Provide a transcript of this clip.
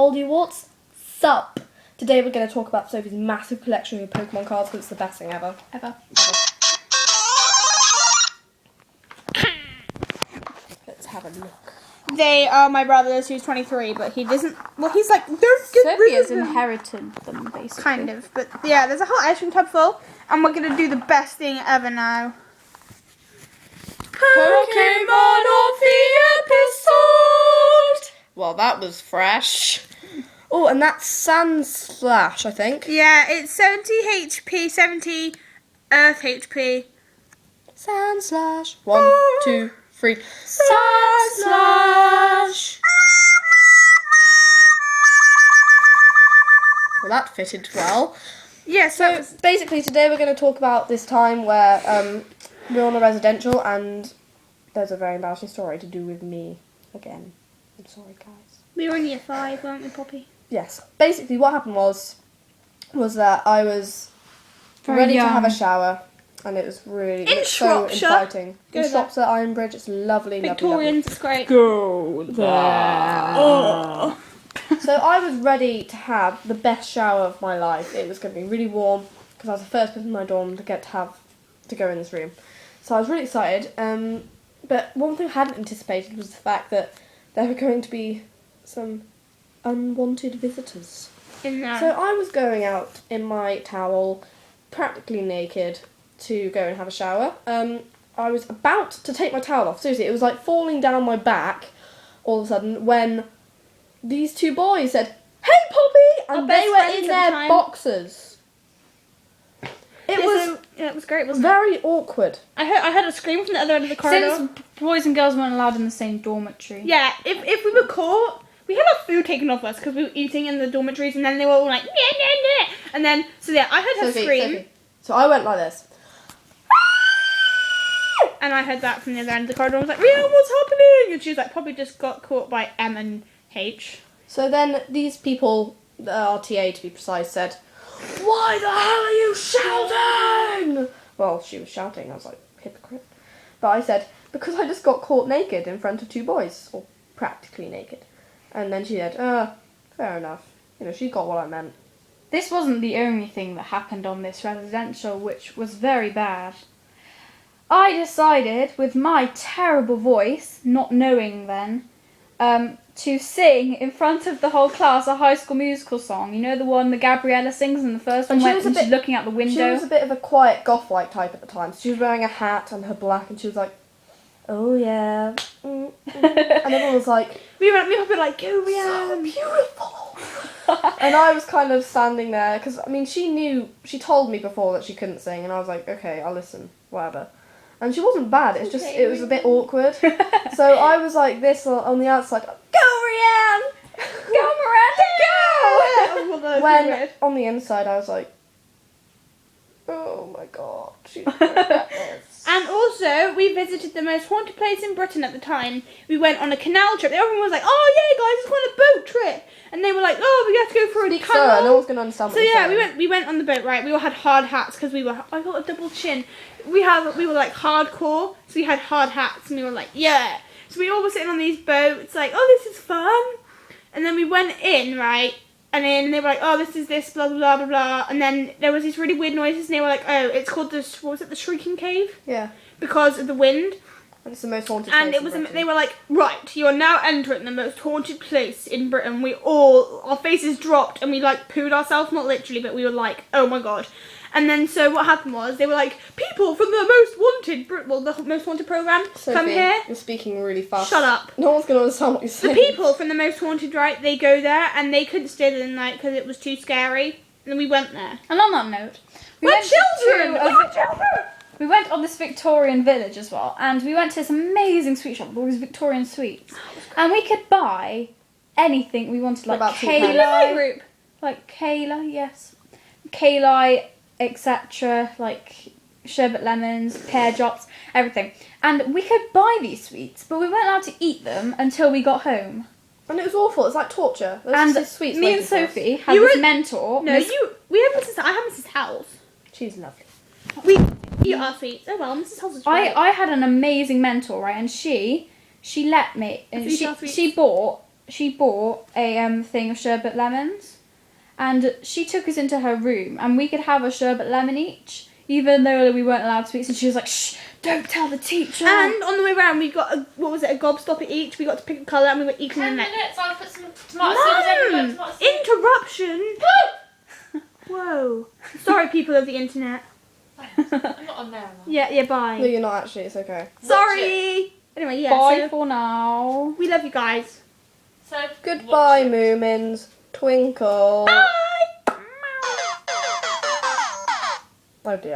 Voldemorts. Sup! Today we're going to talk about Sophie's massive collection of Pokemon cards because it's the best thing ever. Let's have a look. They are my brother's, who's 23, but he doesn't... Well, he's like, don't get Sophie rid has of them. inherited them, basically. Kind of, but yeah, there's a whole ice cream tub full, and we're going to do the best thing ever now. Pokemon of the episode! Well, that was fresh. Oh, and that's Sandslash, I think. Yeah, it's 70 HP, 70 Earth HP. Sandslash. 1, 2, 3. Sandslash! Well, that fitted well. Yeah, So, basically, today we're going to talk about this time where we're on a residential and there's a very embarrassing story to do with me again. I'm sorry, guys. we were in year 5, weren't we, Poppy? Yes. Basically, what happened was that I was Very ready to young. have a shower, and it was really In it's so Shropshire? inviting. Go In there. Shropshire, Ironbridge, it's lovely, Victorians, it's great. Go there. Oh. So I was ready to have the best shower of my life. It was going to be really warm because I was the first person in my dorm to go in this room. So I was really excited. But one thing I hadn't anticipated was the fact that there were going to be some unwanted visitors. In there. So I was going out in my towel, practically naked, to go and have a shower. I was about to take my towel off. Seriously, it was like falling down my back all of a sudden when these two boys said, "Hey, Poppy!" Our and best they were friends in at their the time. boxers. It was it was great, wasn't it? very awkward. I heard a scream from the other end of the corridor. Since boys and girls weren't allowed in the same dormitory. Yeah, if we were caught, we had our food taken off us because we were eating in the dormitories, and then they were all like, "Nah, nah, nah," and then I heard her scream, So I went like this. and I heard that from the other end of the corridor. I was like, "Rhiannon, what's happening?" And she was like, "Probably just got caught by M and H." So then these people, the RTA to be precise, said, "Why the hell are you shouting?" Well, she was shouting. I was like, hypocrite. But I said, "Because I just got caught naked in front of two boys, or practically naked." And then she said, fair enough. You know, she got what I meant. This wasn't the only thing that happened on this residential, which was very bad. I decided, with my terrible voice, not knowing then, to sing in front of the whole class a High School Musical song. You know, the one that Gabriella sings in the first one, And she when was a she's bit- looking out the window. She was a bit of a quiet goth-like type at the time. So she was wearing a hat and her black, and she was like, "Oh yeah." And everyone was like, We were like, "Go, "So Rhiannon." beautiful." And I was kind of standing there because I mean she told me before that she couldn't sing, and I was like, okay, I'll listen, whatever. And she wasn't bad. It's just it was a bit awkward. So I was like this on the outside, "Go, Rhiannon! Go, Miranda, Oh, When on the inside I was like, oh my god, she's good at this. And also, we visited the most haunted place in Britain at the time. We went on a canal trip. Everyone was like, "Oh yeah, guys, let's go on a boat trip." And they were like, "Oh, we have to go for a Speak canal." slower, no one's gonna understand what So you're yeah, saying. we went on the boat, right? We all had hard hats because I got a double chin. We were like hardcore, so we had hard hats, and we were like, yeah. So we all were sitting on these boats, like, "Oh, this is fun." And then we went in, right? And then they were like, "Oh, this is this, blah blah blah blah blah." And then there was these really weird noises, and they were like, "Oh, it's called the Shrieking Cave?" Yeah, Because of the wind. and it's the most haunted. And place it was, in Britain. they were like, "Right, you are now entering the most haunted place in Britain." Our faces dropped and we like pooed ourselves, not literally, but we were like, "Oh my god." And then so what happened was, they were like, "People from the most wanted, the most wanted program, Sophie, come here." You're speaking really fast. Shut up. No one's gonna understand what you're The saying. people from the most wanted, right, they go there and they couldn't stay there the night because it was too scary. And then we went there. And on that note, we We're went children! to we went on this Victorian village as well, and we went to this amazing sweet shop with all these Victorian sweets, and we could buy anything we wanted, like About £2. kayla, Group. like kayla, yes, kayla, etc., like sherbet lemons, pear drops, everything, and we could buy these sweets, but we weren't allowed to eat them until we got home. And it was awful. It's like torture. There's And just sweets me and waiting for us. Sophie had You this were- mentor. No, I had Mrs. House. She's lovely. We eat our sweets. Oh well, Mrs. House was great. I had an amazing mentor, right? And she let me, and Sweet or sweet? she bought she bought a thing of sherbet lemons, and she took us into her room, and we could have a sherbet lemon each, even though we weren't allowed to eat. So she was like, "Shh, don't tell the teacher." And on the way around, we got a gobstopper each. We got to pick a colour, and we were eating 10 them. minutes, I'll put some tomato sauce everywhere. Mum! Tomato sauce. Interruption! Whoa. Sorry, people of the internet. I'm not on there, am I? Yeah, bye. No, you're not actually. It's okay. Sorry! Anyway, yeah, Bye so for now. we love you guys. So, Goodbye, watch it. Moomins. Twinkle. Bye! Oh dear.